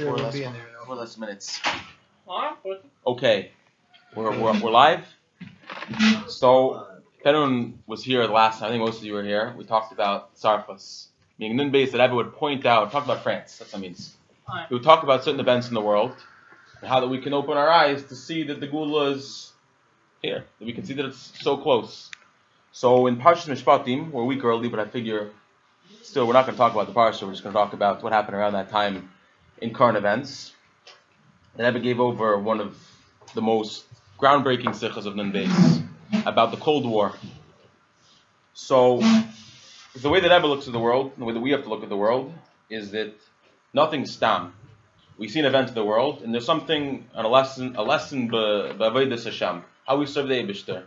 Four less minutes. Okay, we're live. So, if anyone was here last time, I think most of you were here. We talked about Sarfas, meaning nun base that everyone would point out. Talk about France. That's what it means. We would talk about certain events in the world and how that we can open our eyes to see that the Gula is here. That we can see that it's so close. So in Parshas Mishpatim, we're a week early, but I figure still we're not going to talk about the Parsha. We're just going to talk about what happened around that time in current events. And Rebbe gave over one of the most groundbreaking sichas of Nun Beis about the Cold War. So the way that Rebbe looks at the world, the way that we have to look at the world, is that nothing's stam. We see an event in the world, and there's something, a lesson b'avodas Hashem, how we serve the Eibishter.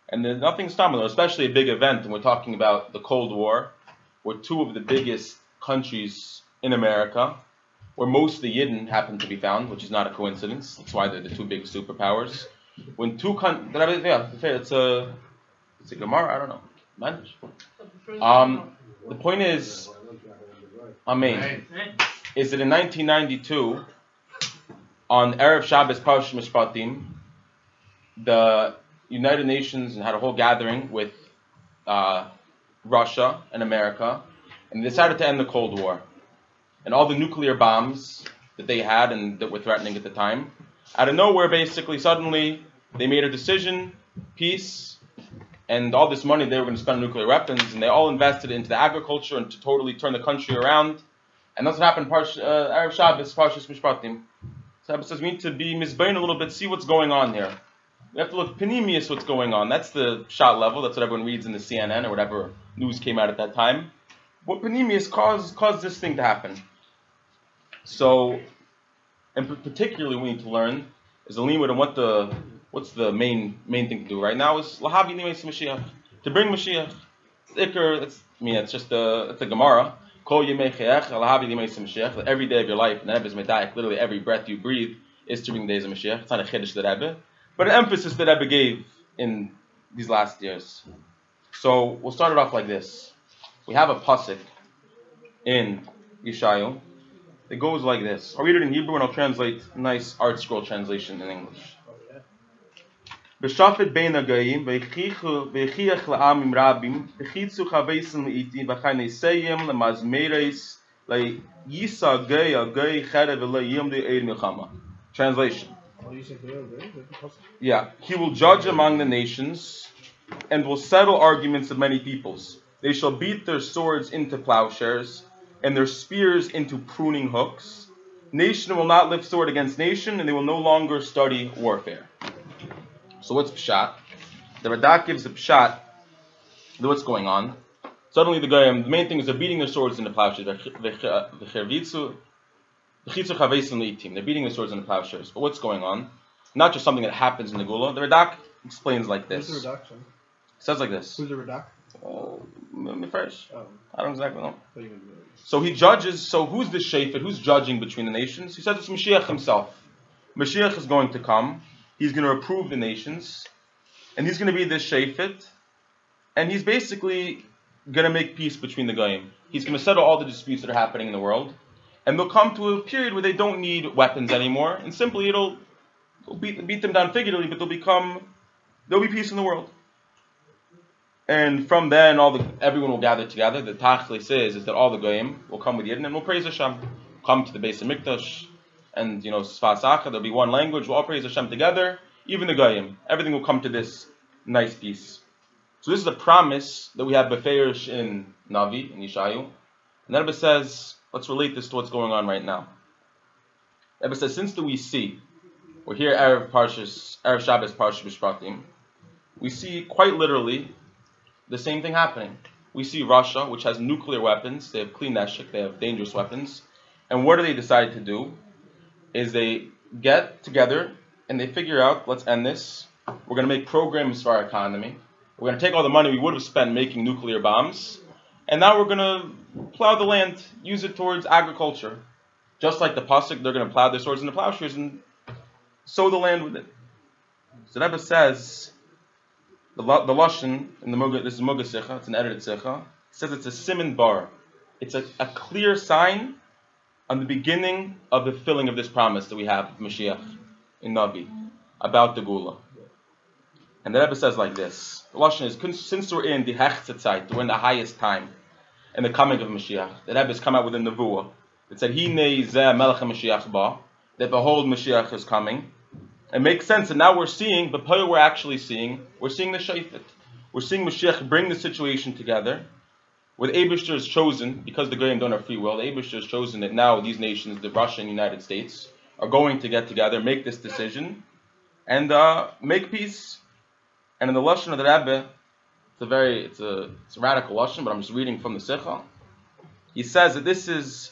And there's nothing stam, especially a big event, and we're talking about the Cold War, where two of the biggest countries in America, where most of the Yidden happen to be found, which is not a coincidence. That's why they're the two big superpowers. When two countries, it's a Gemara, I don't know. The point is, Amen, is that in 1992, on Erev Shabbos Parshas Mishpatim, the United Nations had a whole gathering with Russia and America, and they decided to end the Cold War. And all the nuclear bombs that they had and that were threatening at the time, out of nowhere, basically, suddenly, they made a decision, peace, and all this money they were going to spend on nuclear weapons, and they all invested into the agriculture and to totally turn the country around. And that's what happened Erev Shabbos, Parshas Mishpatim. So Rebbe says we need to be misbein a little bit, see what's going on here. We have to look panemius what's going on. That's the shot level. That's what everyone reads in the CNN or whatever news came out at that time. What panemius caused this thing to happen? So, and particularly we need to learn is the limud and what's the main thing to do right now is lahavi nimeis Moshiach, to bring Moshiach. It's just a Gemara. Kol yemei chayach lahavi nimeis Moshiach. Every day of your life, and Rebbe is medayek. Literally every breath you breathe is to bring the days of Moshiach. It's not a chiddush that Rebbe, but an emphasis that Rebbe gave in these last years. So we'll start it off like this. We have a pasuk in Yeshayahu. It goes like this. I'll read it in Hebrew and I'll translate a nice art scroll translation in English. B'shafet bein hagayim v'yichiach la'amim rabim v'chitzu chavesim l'iti v'chaneseyim l'mazmeres l'yisa gay agay cherev v'le'yimdi eid milchama. Translation. Yeah. He will judge among the nations and will settle arguments of many peoples. They shall beat their swords into plowshares and their spears into pruning hooks. Nation will not lift sword against nation, and they will no longer study warfare. So what's pshat? The Radak gives the pshat of what's going on. Suddenly the main thing is they're beating their swords into plowshares. They're beating their swords into plowshares. But what's going on? Not just something that happens in the Gula. The Radak explains like this. Who's the Radak? It says like this. Who's the Radak? Me first. I don't exactly know. So he judges. So who's the shafet? Who's judging between the nations? He says it's Moshiach himself. Moshiach is going to come. He's going to reprove the nations, and he's going to be this shafet, and he's basically going to make peace between the goyim. He's going to settle all the disputes that are happening in the world, and they'll come to a period where they don't need weapons anymore, and simply it'll beat them down figuratively, but there'll be peace in the world. And from then, everyone will gather together. The tachlis is that all the goyim will come with Yidden and will praise Hashem. Come to the base of Mikdash, and Sfas Acha, there'll be one language. We'll all praise Hashem together. Even the goyim, everything will come to this nice peace. So this is a promise that we have beferish in Navi in Yeshayahu. And Rebbe says, let's relate this to what's going on right now. Rebbe says, since we're here Erev Shabbos Parshas Mishpatim, we see quite literally the same thing happening. We see Russia, which has nuclear weapons. They have clean neshek, they have dangerous weapons. And what do they decide to do? Is they get together and they figure out, let's end this. We're going to make programs for our economy. We're going to take all the money we would have spent making nuclear bombs, and now we're going to plow the land, use it towards agriculture. Just like the pasuk, they're going to plow their swords into plowshares and sow the land with it. So Rebbe says, the lashon in this is Muga Sicha, it's an edited Sicha. It says it's a siman bar. It's a clear sign, on the beginning of the fulfilling of this promise that we have of Mashiach in Navi about the Gula. And the Rebbe says like this: the Lashon is, since we're in the Hechtzeit, we're in the highest time in the coming of Mashiach. The Rebbe has come out with a nevuah that said, "Hinei zeh melech Mashiach ba," that behold Mashiach is coming. It makes sense, and now we're seeing, but we're actually seeing, we're seeing the Shafet. We're seeing Mashiach bring the situation together. With Eibishter is chosen, because the Goyim don't have free will, the Eibishter is chosen that now these nations, the Russia and United States, are going to get together, make this decision, and make peace. And in the Lashon of the Rebbe, it's a radical Lashon, but I'm just reading from the Sikha. He says that this is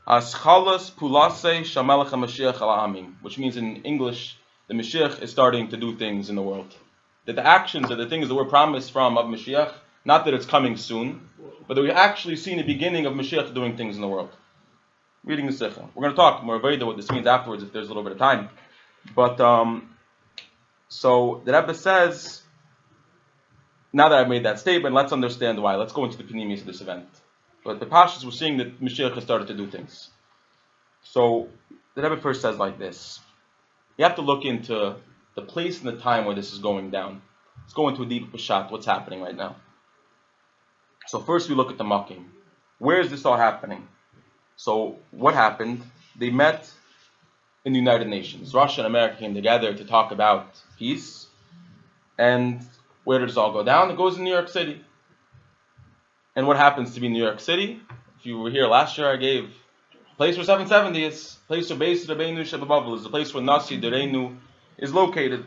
Aschalas Pulase Shamelech HaMashiach Al Amim, which means in English, the Mashiach is starting to do things in the world. That the actions are the things that were promised from of Mashiach, not that it's coming soon, but that we actually see the beginning of Mashiach doing things in the world. Reading the Sikha. We're going to talk more about what this means afterwards if there's a little bit of time. But, so the Rebbe says, now that I've made that statement, let's understand why. Let's go into the panimis of this event. But the Pashas, we're seeing that Mashiach has started to do things. So the Rebbe first says like this: you have to look into the place and the time where this is going down. Let's go into a deep Peshat, what's happening right now. So first we look at the Makim. Where is this all happening? So what happened? They met in the United Nations. Russia and America came together to talk about peace. And where does it all go down? It goes in New York City. And what happens to be New York City? If you were here last year, I gave a place where 770 is, a place where Beis Rabbeinu Shebababel is, the place where Nasi Dereinu is located.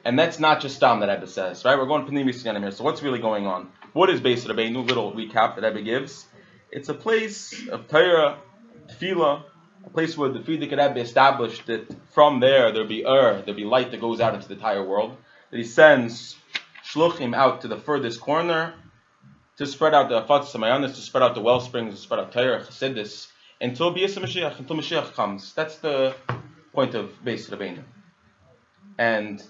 And that's not just Stam that Rebbe says, right? We're going to Panimis again here. So what's really going on? What is Beis Rabbeinu? Little recap that Rebbe gives. It's a place of Torah, Tefillah, a place where the Frierdiker Rebbe established that from there there'll be light that goes out into the entire world. That he sends Shluchim out to the furthest corner to spread out the Afatz Samayanis, to spread out the well springs, to spread out Torah, Chassidus, until Bias Mashiach, until Mashiach comes. That's the point of Beis Rabbeinu. And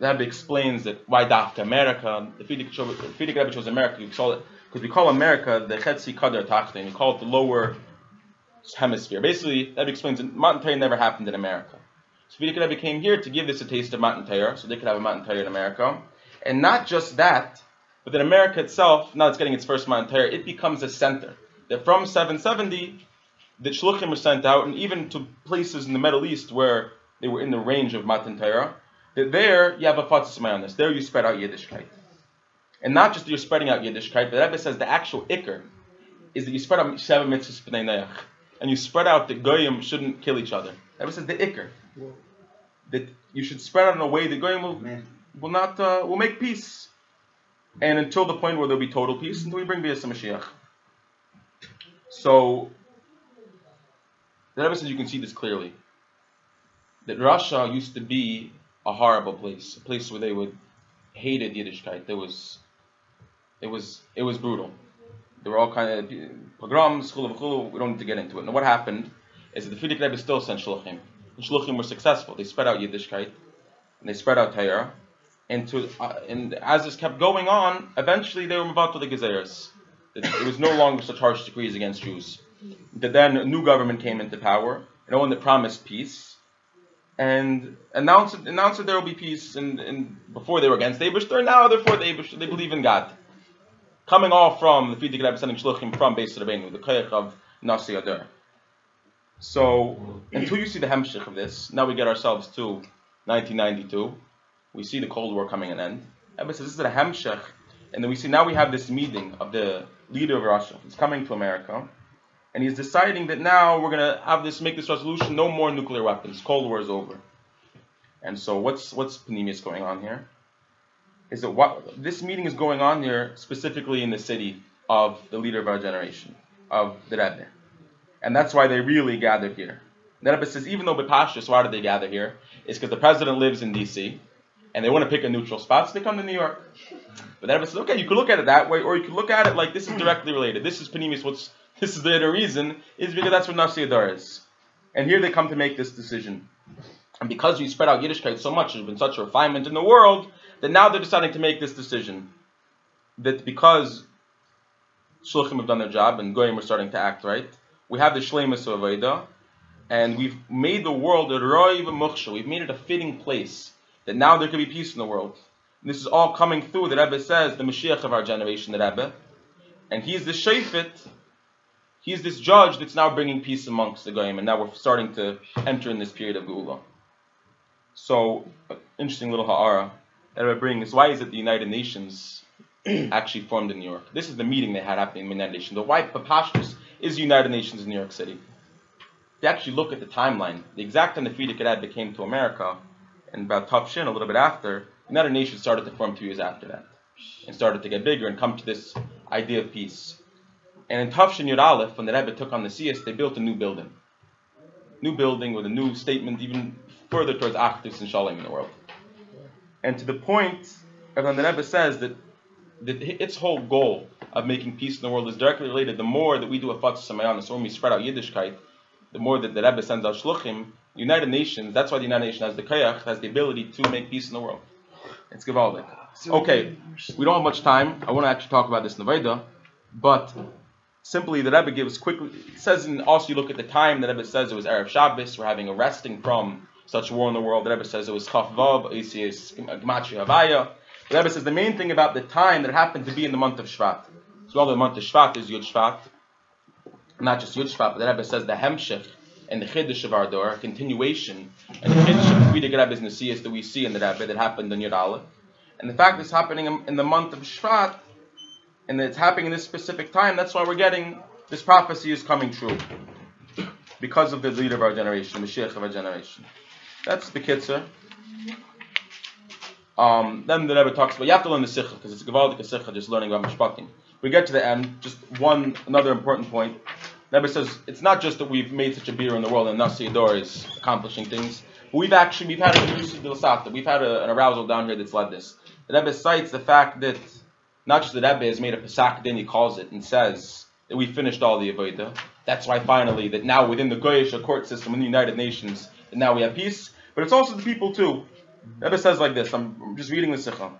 the Rebbe explains that why Dafka America, the Frierdiker Rebbe chose America, because we call America the Chetzi Kadar Tachtin, we call it the lower hemisphere. Basically, that explains that Matan Torah never happened in America. So Frierdiker Rebbe came here to give this a taste of Matan Torah, so they could have a Matan Torah in America. And not just that, but that America itself, now it's getting its first Matan Torah, it becomes a center. That from 770, the Shluchim were sent out, and even to places in the Middle East where they were in the range of Matan Torah, that there you have a Fatz Samayanis. There you spread out Yiddishkeit. And not just that you're spreading out Yiddishkeit, but the Rebbe says the actual Iker is that you spread out Sheva Mitzvahs B'nai Neach. And you spread out that Goyim shouldn't kill each other. The Rebbe says the Iker. That you should spread out in a way that Goyim will make peace. And until the point where there'll be total peace, until we bring Bias Mashiach. So, the Rebbe says you can see this clearly. That Russia used to be a horrible place. A place where they hated Yiddishkeit. It was brutal. There were all kind of pogroms, chulu. We don't need to get into it. And what happened is that the Frierdiker Rebbe still sent Shluchim. The Shluchim were successful. They spread out Yiddishkeit. And they spread out Torah. And as this kept going on, eventually they were about to the Gezeres. It was no longer such harsh decrees against Jews. That then a new government came into power, and one that promised peace, and announced that there will be peace. And before they were against Eibishter, now they're for the Eibishter. They believe in God. Coming all from the Frierdiker Rebbe sending Shluchim from Beis Rabbeinu, the Koyach of Nasi Adar. So until you see the hemshich of this, now we get ourselves to 1992. We see the Cold War coming to an end. Rebbe says this is a hemshech, and then we see now we have this meeting of the leader of Russia. He's coming to America, and he's deciding that now we're going to make this resolution: no more nuclear weapons. Cold War is over. And so what's panemius going on here? Is that what this meeting is going on here specifically in the city of the leader of our generation, of the Rebbe, and that's why they really gathered here. The Rebbe says even though B'Pashtus, why did they gather here? It's because the president lives in D.C. and they want to pick a neutral spot, so they come to New York. But the Rebbe says, okay, you could look at it that way, or you could look at it like this is directly related. This is panemius. This is the other reason is because that's what Nasi Adar is, and here they come to make this decision. And because we spread out Yiddishkeit so much, there's been such a refinement in the world, that now they're deciding to make this decision. That because Shluchim have done their job and Goyim are starting to act right, we have the Shleimus of Avodah, and we've made the world a Roiv Mukhsha. We've made it a fitting place that now there can be peace in the world. And this is all coming through, the Rebbe says, the Moshiach of our generation, the Rebbe. And he's the Shafet, he's this judge that's now bringing peace amongst the Goyim, and now we're starting to enter in this period of Geula. So, interesting little ha'ara that Rebbe brings is, why is it the United Nations actually formed in New York? This is the meeting they had happening in the United Nations. The why Papashtus is the United Nations in New York City. If you actually look at the timeline, the exact time the Frierdiker Rebbe came to America, and about Tafshin, a little bit after, the United Nations started to form 2 years after that, and started to get bigger and come to this idea of peace. And in Tafshin Yud Aleph, when the Rebbe took on the CS, they built a new building. New building with a new statement, even further towards Achdus and Shalom in the world. And to the point, when the Rebbe says that its whole goal of making peace in the world is directly related, the more that we do a Fatz Samayan, so when we spread out Yiddishkeit, the more that the Rebbe sends out Shluchim, United Nations, that's why the United Nations has the Kayach, has the ability to make peace in the world. It's Givaldik. Okay, we don't have much time. I want to actually talk about this in the Veda, but simply the Rebbe gives quickly, it says, and also you look at the time, the Rebbe says it was Erev Shabbos, we're having a resting from such war in the world. The Rebbe says it was Chaf Vav, Gematria Havaya. The Rebbe says the main thing about the time that it happened to be in the month of Shvat. So all the month of Shvat is Yud Shvat. Not just Yud Shvat, but the Rebbe says the Hemshech and the Chiddush of our door, a continuation, and the Chiddush of the Frierdiker Rebbe's Nesiyas that we see in the Rebbe that happened in Yud Aleph. And the fact that it's happening in the month of Shvat, and that it's happening in this specific time, that's why we're getting, this prophecy is coming true. Because of the leader of our generation, the Moshiach of our generation. That's the Kitzur. Then the Rebbe talks about, you have to learn the Sikha, because it's a Gevaldik Sikha, just learning about Mishpatim. We get to the end, just another important point. The Rebbe says, it's not just that we've made such a beer in the world and Nasi Ador is accomplishing things, but we've had an arousal down here that's led this. The Rebbe cites the fact that, not just the Rebbe has made a Pesach Din, he calls it, and says that we finished all the Avodah. That's why finally, that now within the Goyish court system in the United Nations, that now we have peace. But it's also the people too. The Rebbe says like this, I'm just reading the Sikha,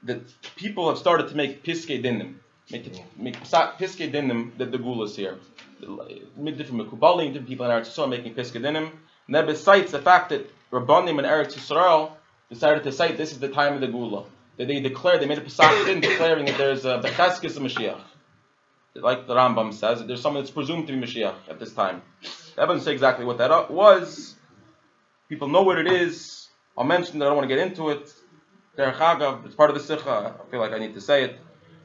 that people have started to make Piskei Dinim, make Piskei Dinim that the Gula is here. Different Mekubalim, different people in Eretz Yisrael making Piskei Dinim. And the Rebbe cites the fact that Rabbanim in Eretz Yisrael decided to cite this is the time of the Gula. That they declared, they made a Pesach Din declaring that there's a Becheskes of Mashiach. Like the Rambam says, that there's someone that's presumed to be Mashiach at this time. That doesn't say exactly what that was. People know what it is. I'll mention that I don't want to get into it. Derech Agav, it's part of the Sikha. I feel like I need to say it.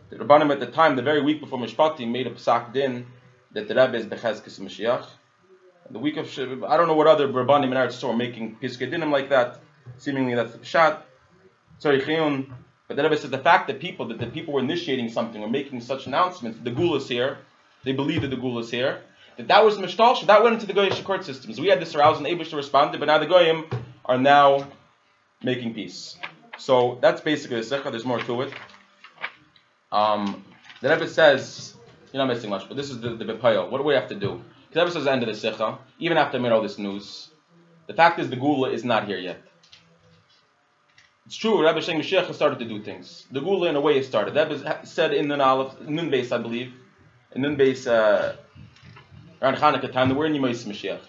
The Rabbanim at the time, the very week before Mishpatim, made a Pesach Din that the Rebbe is Becheskes of Mashiach. And the week of I don't know what other Rabbanim in Eretz Yisrael are making Piskei Dinim like that. Seemingly that's the Peshat. Sorry, Chiyun. But the Rebbe says the fact that the people were initiating something or making such announcements, the Gula is here, they believe that the Gula is here, that was Mishtalsh, that went into the Goyish court systems. We had this arousal and Abish responded, but now the Goyim are now making peace. So that's basically the Sikha, there's more to it. The Rebbe says, you're not missing much, but this is the Bepayel. What do we have to do? Because the Rebbe says the end of the Sikha, even after I made all this news, the fact is the Gula is not here yet. It's true, Rabbi Shem Moshiach has started to do things. The Gula in a way has started. That was said in the Nun Beis, I believe. In Nun Beis, around Chanukah time, that we're in Yemais Mashiach.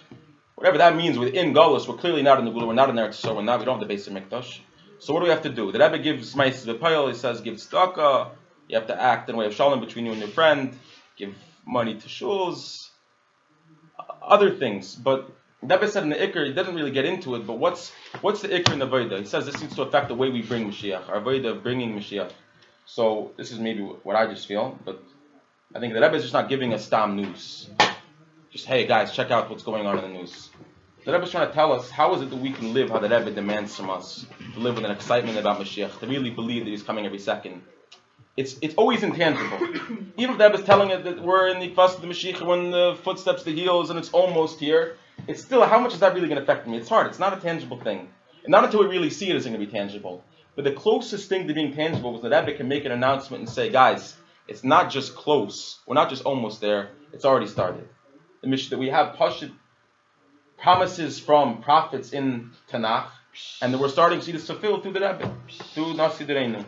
Whatever that means, within Galus, we're clearly not in the Gula, we're not in Eretz Yisrael, we don't have the Beis Mikdash. So what do we have to do? The Rebbe gives Ma'is V'Payel, he says, give tzedakah, you have to act in a way of shalom between you and your friend, give money to shuls, other things. But the Rebbe said in the Iker, he doesn't really get into it, but what's the Iker in the Veda? He says this needs to affect the way we bring Mashiach, our Veda of bringing Mashiach. So this is maybe what I just feel, but I think the Rebbe is just not giving us Stam news. Just, hey guys, check out what's going on in the news. The Rebbe is trying to tell us how is it that we can live how the Rebbe demands from us, to live with an excitement about Mashiach, to really believe that he's coming every second. It's always intangible. Even if the Rebbe is telling us that we're in the Kfas of the Mashiach, we're in the footsteps of the heels, and it's almost here, it's still, how much is that really going to affect me? It's hard. It's not a tangible thing. And not until we really see it is it going to be tangible. But the closest thing to being tangible was that Rebbe can make an announcement and say, guys, it's not just close. We're not just almost there. It's already started. The mission that we have Pashut promises from prophets in Tanakh, and that we're starting to see this fulfilled through the Rebbe, through Nasi D'Reinu.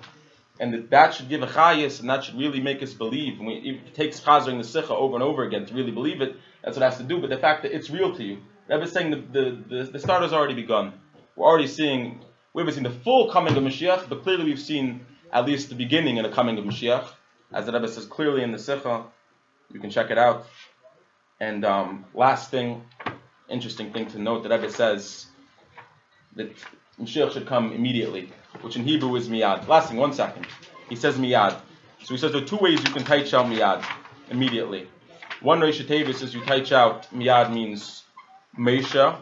and that should give a chayis, and that should really make us believe. And it takes chazering the sikha over and over again to really believe it. That's what it has to do. But the fact that it's real to you, Rebbe is saying the start has already begun. We haven't seen the full coming of Mashiach, but clearly we've seen at least the beginning and the coming of Mashiach, as the Rebbe says clearly in the sikha. You can check it out. And last thing, interesting thing to note, the Rebbe says that Mashiach should come immediately, which in Hebrew is miyad. Last thing, 1 second. He says miyad. So he says there are two ways you can teach out miyad, immediately. One Reish Tevis says you teach out miyad means Meisha,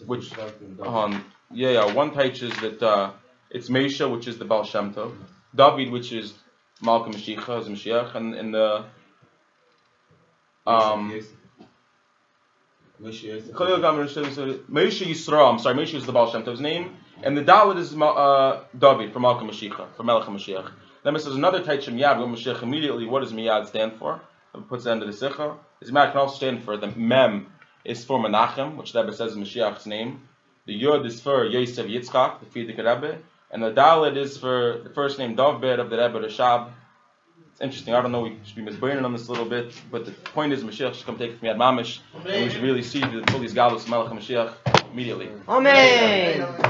which, one teaches that it's Meisha, which is the Baal Shem Tov, David, which is Malka Mashiach, is Mashiach, and in the Meisha Yisra, Meisha is the Baal Shem Tov's name, and the Dalet is David, for Malka Mashiach, for Melech Mashiach. Then it says another Taich Miyad, when Mashiach immediately, what does Miyad stand for? It puts the end of the Sikha. This Miyad can also stand for, the Mem is for Menachem, which the Rebbe says is Mashiach's name. The Yod is for Yosef Yitzchak, the Frierdiker Rebbe, and the Dalet is for the first name Dovber of the Rebbe Rashab. It's interesting. I don't know. We should be misbraining on this a little bit, but the point is, Mashiach should come take it from Yad Mamish, and we should really see the Pulis Galus Melech Mashiach immediately. Amen.